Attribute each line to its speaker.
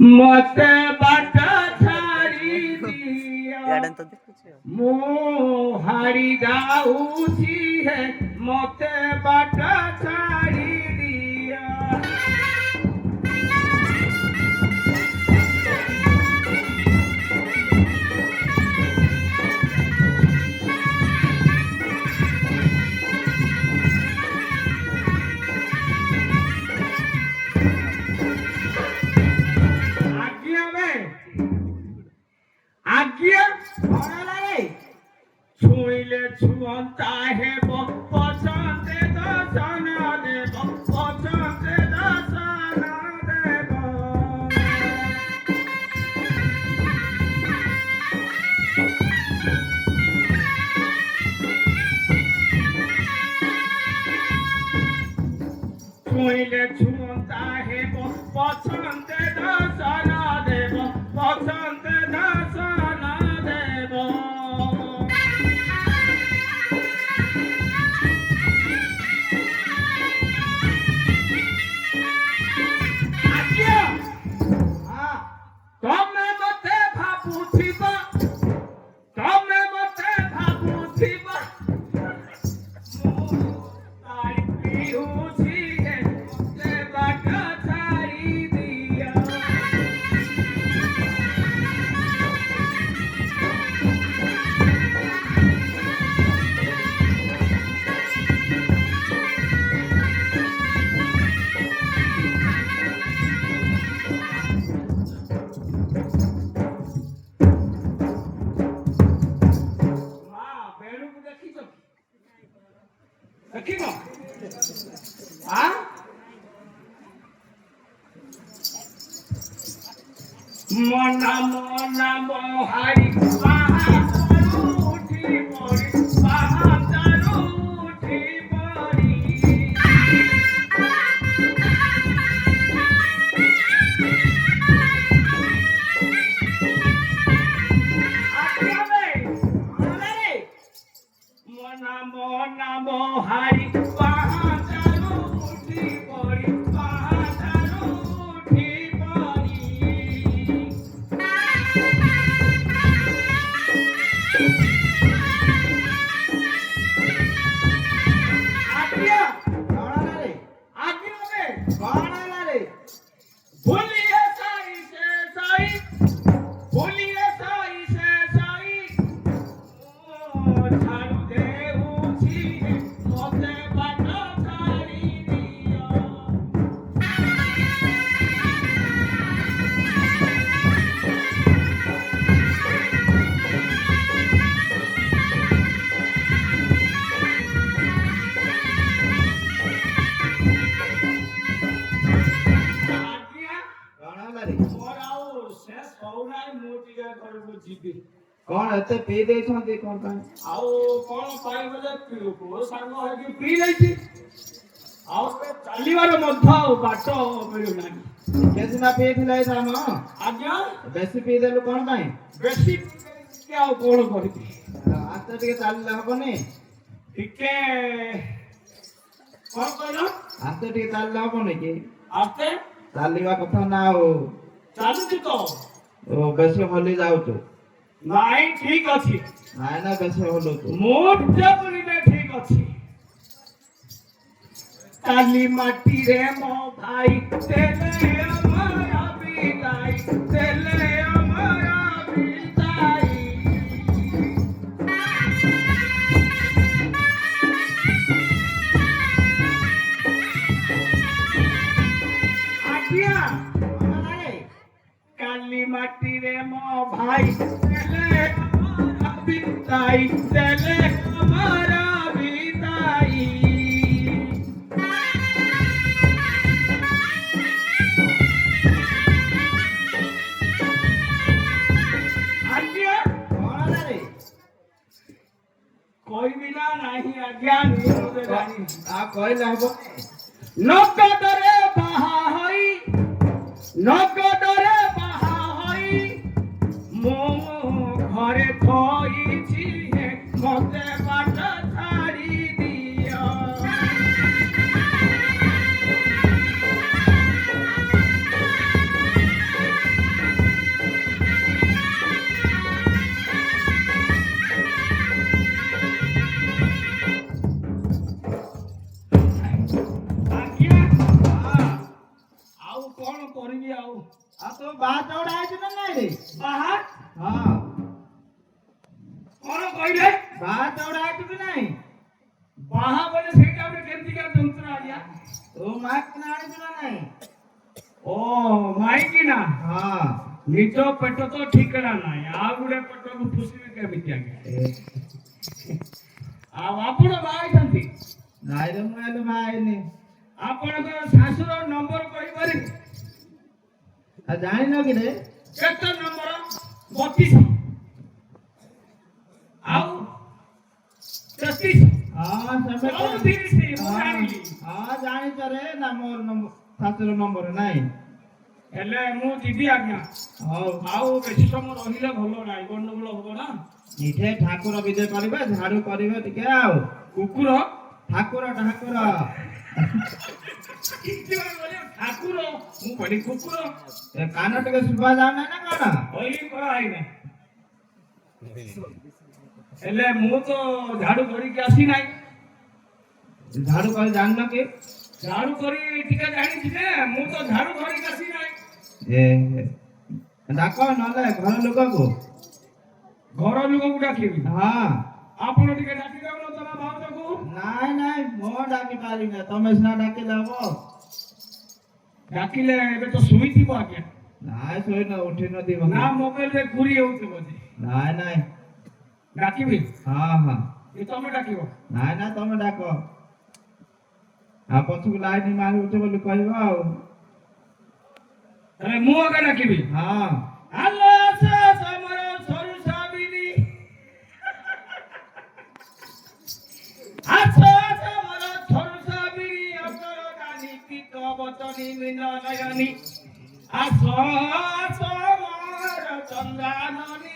Speaker 1: মতে বাটা ছাড়ি দিয়া মো হারি যাউছি হে মতে বাটা ছাড়ি দিয়া আজ্ঞা ছুঁইলে ছুঁতা হেব পছন্দে দর্শন দেব পছন্দে দর্শন দেব ছুঁইলে ছুঁতা হেব পছন্দে দর্শন দেব পছন্দে দর্শন দেব ତମେ ମତେ ଭାବୁଥିବ ତମେ ମତେ ଭାବୁଥିବ ମୁଁ ତାରି ପିଉଛି ମତେ ବାଟ ଛାଡ଼ି ଦିଅ ଦେଖିବ ମନା ମନା ମହାରି ପାହାଡ଼ରୁ ଉଠି ପଡ଼ି ପାହାଡ଼ରୁ ଉଠି ପଡ଼ି মনা মনা মহারি পাহাড়ରୁ উঠি পড়ি পাহাড়ରୁ উঠি পড়ি আজ্ঞা কণারে আজ্ঞা রে কণারে ভুলিয়ে সাই সে সাই ভুলিয়ে সাই সে সাই ও ছাড়ু দেউছি মতে বাট ছাড়ি দিও
Speaker 2: कौन एते पी दे छंती कोन का
Speaker 1: आओ कोन पाई बजे को संग होगी पी लेछि आओ पे चालीवार मध्य बाट मिलु नाही
Speaker 2: केतना पी थिलै साम
Speaker 1: आज्ञा
Speaker 2: बेसी पी देलु कोन पाई
Speaker 1: बेसी के आओ कोन करबी
Speaker 2: आते टिके चालले हबनी
Speaker 1: टिके कोन कहलो
Speaker 2: आते टिके चालले हबनी कि
Speaker 1: आते
Speaker 2: चालिवा कथा ना हो
Speaker 1: चालुची तो
Speaker 2: ओ बेसी हली जाउ तो
Speaker 1: নাই ঠিক আছে
Speaker 2: নাই না বেশি হলো তো
Speaker 1: মোটে বলিলে ঠিক আছে কালি মাটি রে মো ভাই তেলে আমার বিদাই তেলে আমার বিদাই আজ্ঞা কালি মাটি রে মো ভাই তেলে আমার বিদাই তেলে আমার বিদাই আজ্ঞা
Speaker 2: কণারে
Speaker 1: কইবি না নাহি আজ্ঞা নিরোধে রানী
Speaker 2: आ কইলে হবো
Speaker 1: নগদরে বাহা হই নগদরে বাহা হই মো ঘরে থইছি মতে বাট ছাড়ি দিও କହିବି ଆଉ
Speaker 2: ଆଉ ତୋ ବାହା ଚଉଡା ହେଇଛି ନା ନାଇଁ ରେ?
Speaker 1: ବାହା
Speaker 2: ହଁ
Speaker 1: କଣ କହିଲେ
Speaker 2: ବାହା ଚଉଡା ହେଇଛି କି ନାଇଁ?
Speaker 1: ବାହା ବୋଲେ ସେଇଟା ଗୋଟେ କେମିତିକା ଯନ୍ତ୍ର ଆଜ୍ଞା
Speaker 2: ତୋ ମା କିନା ଆଣିଛୁ ନା ନାଇଁ?
Speaker 1: ଓ ମାଇକି ନା
Speaker 2: ହଁ
Speaker 1: ନିଜ ପେଟ ତ ଠିକଣା ନାହିଁ ଆଉ ଗୋଟେ ପେଟକୁ ପୋଷିବି କେମିତି ଆଜ୍ଞା ଆଉ ଆପଣ ବାହା ହେଇଛନ୍ତି
Speaker 2: ନାଇଁ ରେ ମୁଁ ହେଲେ ବାହା ହେଇନି।
Speaker 1: ଆପଣଙ୍କର ଶାଶୁର ନମ୍ବର କହିପାରିବେ
Speaker 2: ଆଉ ଜାଣିନ କି ରେ?
Speaker 1: କେତେ ନମ୍ବର 32 ଆଉ 33
Speaker 2: ହଁ ସେମିତି
Speaker 1: ଆଉ 30 ମୁଁ
Speaker 2: ହଁ
Speaker 1: ଜାଣିଲି
Speaker 2: ହଁ ଜାଣିଛ ରେ ନା ମୋର ଶାଶୁର ନମ୍ବର ନାହିଁ।
Speaker 1: ହେଲେ ମୁଁ ଯିବି ଆଜ୍ଞା
Speaker 2: ହଉ
Speaker 1: ଆଉ ବେଶୀ ସମୟ ରହିଲେ ଭଲ ନାହିଁ ଗଣ୍ଡଗୋଳ ହବ ନା
Speaker 2: ଏଠେ ଠାକୁର ବିଜେ କରିବେ ଝାଡୁ କରିବେ ଟିକେ ଆଉ
Speaker 1: କୁକୁର
Speaker 2: ଠାକୁର ଠାକୁର
Speaker 1: ଠାକୁର ମୁଁ କହିଲି କୁକୁର
Speaker 2: ଏ କାନ ଟିକେ ଶୁଭା ଯାଉନାଇ ନା କଣ?
Speaker 1: କହିଲି କରା ହେଇନା ହେଲେ ମୁଁ ତ ଝାଡୁ ଧରିକି ଆସି ନାହିଁ
Speaker 2: ଝାଡୁ କରି ଜାଣିନ କି?
Speaker 1: ଝାଡୁ କରି ଟିକେ ଜାଣିଛି ଯେ ମୁଁ ତ ଝାଡୁ ଧରିକି ଆସି ନାହିଁ
Speaker 2: ଡାକ ନହେଲେ ଘର ଲୋକକୁ।
Speaker 1: ଘର ଲୋକକୁ ଡାକିବି
Speaker 2: ହଁ
Speaker 1: ଆପଣ ଟିକେ ଡାକି ଦେବ ତମ ଭାଉଜକୁ
Speaker 2: ନାଇଁ ନାଇଁ ମୁଁ ଡାକି ପାରିବି ତମେ ସିନା ଡାକିଲେ ହବ।
Speaker 1: ଡାକିଲେ ଏବେ ତ ଶୋଇଥିବ ଆଜ୍ଞା
Speaker 2: ନାଇଁ ଶୋଇନ ଉଠି ନଥିବ
Speaker 1: ନା ମୋବାଇଲରେ ଘୁରି ହେଉଥିବ ଯେ
Speaker 2: ନାଇଁ ନାଇଁ
Speaker 1: ଡାକିବି
Speaker 2: ହଁ ହଁ
Speaker 1: କି ତମେ ଡାକିବ
Speaker 2: ନାଇଁ ନାଇଁ ତମେ ଡାକ ଆଉ ପଛକୁ ଲାଇନ ମାରୁଛ ବୋଲି କହିବ ଆଉ
Speaker 1: ହେଲେ ମୁଁ ଆଗ ଡାକିବି
Speaker 2: ହଁ
Speaker 1: ହାଲୋ ଆସ ଆମର ସରୁ ସାବିନି ଆସ ଆମର ସରୁ ସାବିନି ଅସର ଦାନି ପିକ ବଚନି ମିନ ନୟନି ଆସ ଆସ ମୋର ଚନ୍ଦାନନି